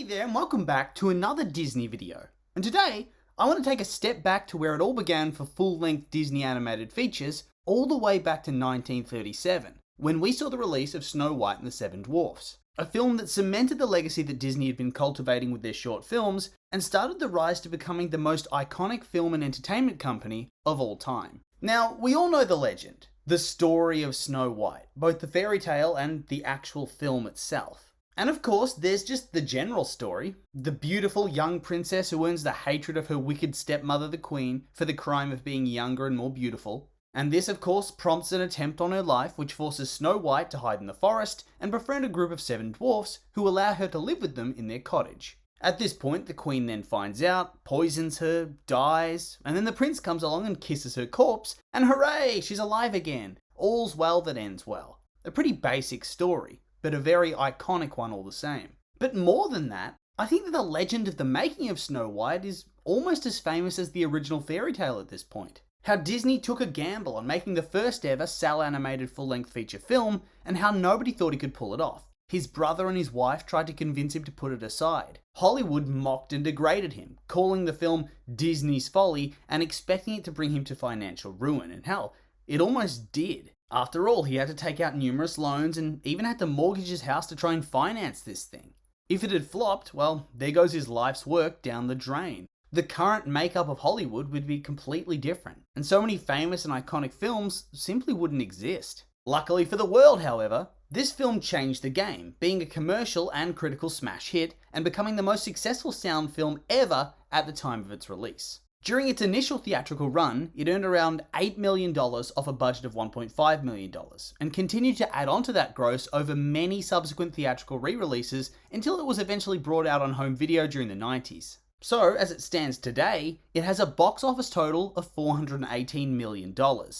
Hey there and welcome back to another Disney video. And today, I want to take a step back to where it all began for full-length Disney animated features, all the way back to 1937, when we saw the release of Snow White and the Seven Dwarfs. A film that cemented the legacy that Disney had been cultivating with their short films, and started the rise to becoming the most iconic film and entertainment company of all time. Now, we all know the legend, the story of Snow White, both the fairy tale and the actual film itself. And of course, there's just the general story. The beautiful young princess who earns the hatred of her wicked stepmother, the queen, for the crime of being younger and more beautiful. And this, of course, prompts an attempt on her life, which forces Snow White to hide in the forest and befriend a group of seven dwarfs who allow her to live with them in their cottage. At this point, the queen then finds out, poisons her, dies, and then the prince comes along and kisses her corpse, and hooray, she's alive again. All's well that ends well. A pretty basic story, but a very iconic one all the same. But more than that, I think that the legend of the making of Snow White is almost as famous as the original fairy tale at this point. How Disney took a gamble on making the first ever cel animated full-length feature film, and how nobody thought he could pull it off. His brother and his wife tried to convince him to put it aside. Hollywood mocked and degraded him, calling the film Disney's folly and expecting it to bring him to financial ruin, and hell, it almost did. After all, he had to take out numerous loans and even had to mortgage his house to try and finance this thing. If it had flopped, well, there goes his life's work down the drain. The current makeup of Hollywood would be completely different, and so many famous and iconic films simply wouldn't exist. Luckily for the world, however, this film changed the game, being a commercial and critical smash hit, and becoming the most successful sound film ever at the time of its release. During its initial theatrical run, it earned around $8 million off a budget of $1.5 million, and continued to add on to that gross over many subsequent theatrical re-releases until it was eventually brought out on home video during the 90s. So, as it stands today, it has a box office total of $418 million,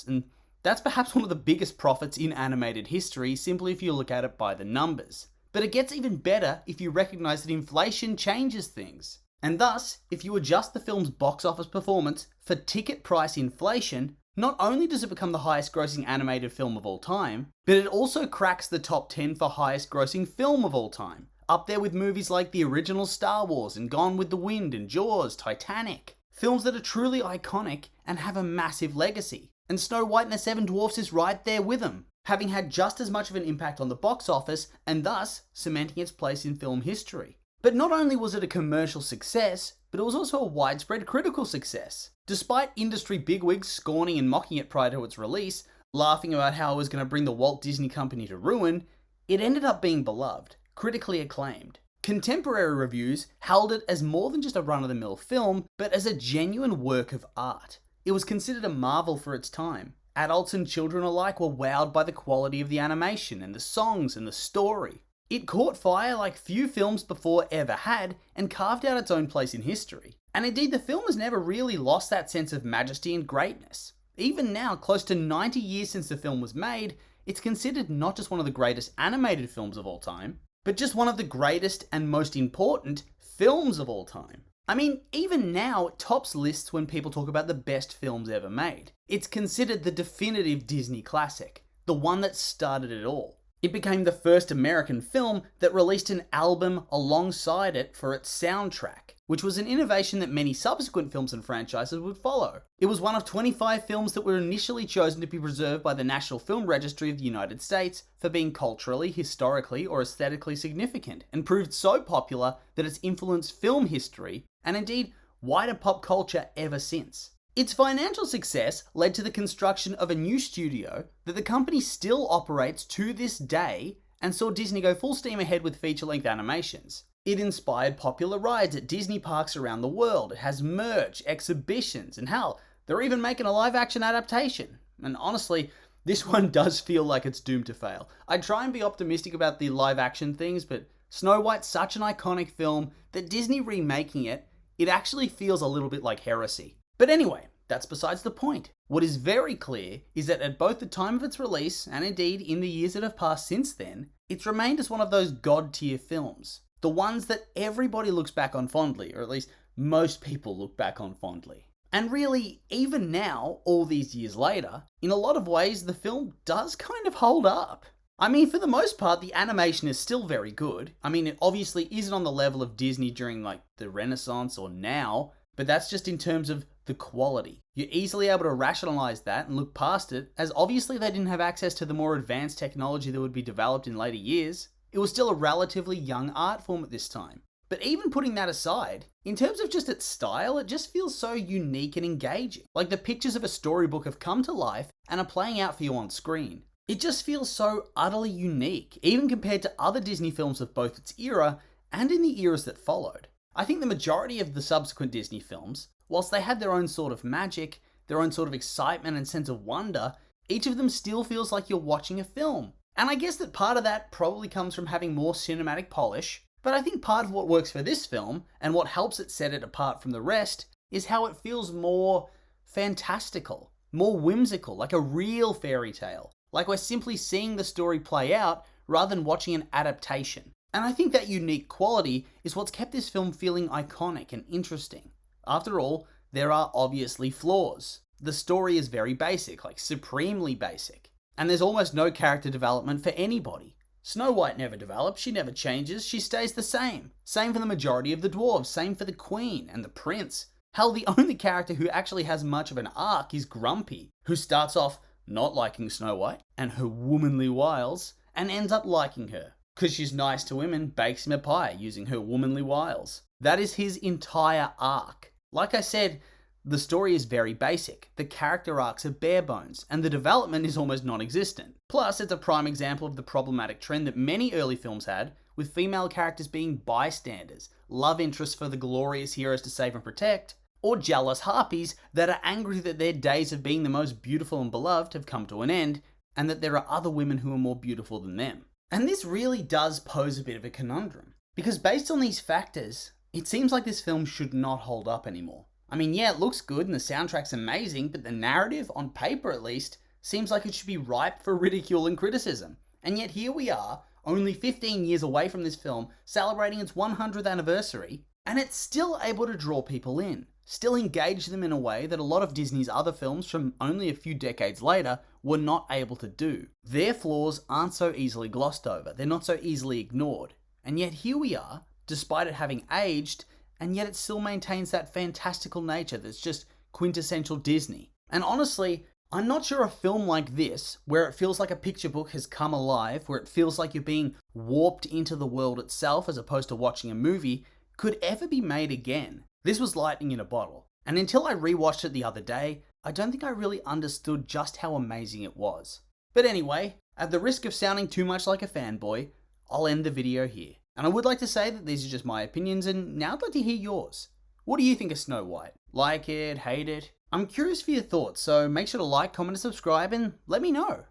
and that's perhaps one of the biggest profits in animated history, simply if you look at it by the numbers. But it gets even better if you recognise that inflation changes things. And thus, if you adjust the film's box office performance for ticket price inflation, not only does it become the highest grossing animated film of all time, but it also cracks the top 10 for highest grossing film of all time, up there with movies like the original Star Wars and Gone with the Wind and Jaws, Titanic. Films that are truly iconic and have a massive legacy. And Snow White and the Seven Dwarfs is right there with them, having had just as much of an impact on the box office and thus cementing its place in film history. But not only was it a commercial success, but it was also a widespread critical success. Despite industry bigwigs scorning and mocking it prior to its release, laughing about how it was going to bring the Walt Disney Company to ruin, it ended up being beloved, critically acclaimed. Contemporary reviews hailed it as more than just a run-of-the-mill film, but as a genuine work of art. It was considered a marvel for its time. Adults and children alike were wowed by the quality of the animation and the songs and the story. It caught fire like few films before ever had, and carved out its own place in history. And indeed, the film has never really lost that sense of majesty and greatness. Even now, close to 90 years since the film was made, it's considered not just one of the greatest animated films of all time, but just one of the greatest and most important films of all time. I mean, even now, it tops lists when people talk about the best films ever made. It's considered the definitive Disney classic, the one that started it all. It became the first American film that released an album alongside it for its soundtrack, which was an innovation that many subsequent films and franchises would follow. It was one of 25 films that were initially chosen to be preserved by the National Film Registry of the United States for being culturally, historically, or aesthetically significant, and proved so popular that it's influenced film history, and indeed wider pop culture ever since. Its financial success led to the construction of a new studio that the company still operates to this day, and saw Disney go full steam ahead with feature-length animations. It inspired popular rides at Disney parks around the world. It has merch, exhibitions, and hell, they're even making a live-action adaptation. And honestly, this one does feel like it's doomed to fail. I try and be optimistic about the live-action things, but Snow White's such an iconic film that Disney remaking it actually feels a little bit like heresy. But anyway, that's besides the point. What is very clear is that at both the time of its release, and indeed in the years that have passed since then, it's remained as one of those god-tier films. The ones that everybody looks back on fondly, or at least most people look back on fondly. And really, even now, all these years later, in a lot of ways the film does kind of hold up. I mean, for the most part, the animation is still very good. I mean, it obviously isn't on the level of Disney during like the Renaissance or now, but that's just in terms of the quality. You're easily able to rationalize that and look past it, as obviously they didn't have access to the more advanced technology that would be developed in later years. It was still a relatively young art form at this time. But even putting that aside, in terms of just its style, it just feels so unique and engaging. Like the pictures of a storybook have come to life and are playing out for you on screen. It just feels so utterly unique, even compared to other Disney films of both its era and in the eras that followed. I think the majority of the subsequent Disney films, whilst they had their own sort of magic, their own sort of excitement and sense of wonder, each of them still feels like you're watching a film. And I guess that part of that probably comes from having more cinematic polish, but I think part of what works for this film, and what helps it set it apart from the rest, is how it feels more fantastical, more whimsical, like a real fairy tale. Like we're simply seeing the story play out rather than watching an adaptation. And I think that unique quality is what's kept this film feeling iconic and interesting. After all, there are obviously flaws. The story is very basic, like supremely basic. And there's almost no character development for anybody. Snow White never develops, she never changes, she stays the same. Same for the majority of the dwarves, same for the Queen and the Prince. Hell, the only character who actually has much of an arc is Grumpy, who starts off not liking Snow White and her womanly wiles, and ends up liking her, because she's nice to him and bakes him a pie using her womanly wiles. That is his entire arc. Like I said, the story is very basic, the character arcs are bare bones, and the development is almost non-existent. Plus, it's a prime example of the problematic trend that many early films had, with female characters being bystanders, love interests for the glorious heroes to save and protect, or jealous harpies that are angry that their days of being the most beautiful and beloved have come to an end, and that there are other women who are more beautiful than them. And this really does pose a bit of a conundrum, because based on these factors, it seems like this film should not hold up anymore. I mean, yeah, it looks good and the soundtrack's amazing, but the narrative, on paper at least, seems like it should be ripe for ridicule and criticism. And yet here we are, only 15 years away from this film, celebrating its 100th anniversary, and it's still able to draw people in, still engage them in a way that a lot of Disney's other films from only a few decades later were not able to do. Their flaws aren't so easily glossed over, they're not so easily ignored. And yet here we are, despite it having aged, and yet it still maintains that fantastical nature that's just quintessential Disney. And honestly, I'm not sure a film like this, where it feels like a picture book has come alive, where it feels like you're being warped into the world itself as opposed to watching a movie, could ever be made again. This was lightning in a bottle. And until I rewatched it the other day, I don't think I really understood just how amazing it was. But anyway, at the risk of sounding too much like a fanboy, I'll end the video here. And I would like to say that these are just my opinions, and now I'd like to hear yours. What do you think of Snow White? Like it? Hate it? I'm curious for your thoughts, so make sure to like, comment, and subscribe, and let me know.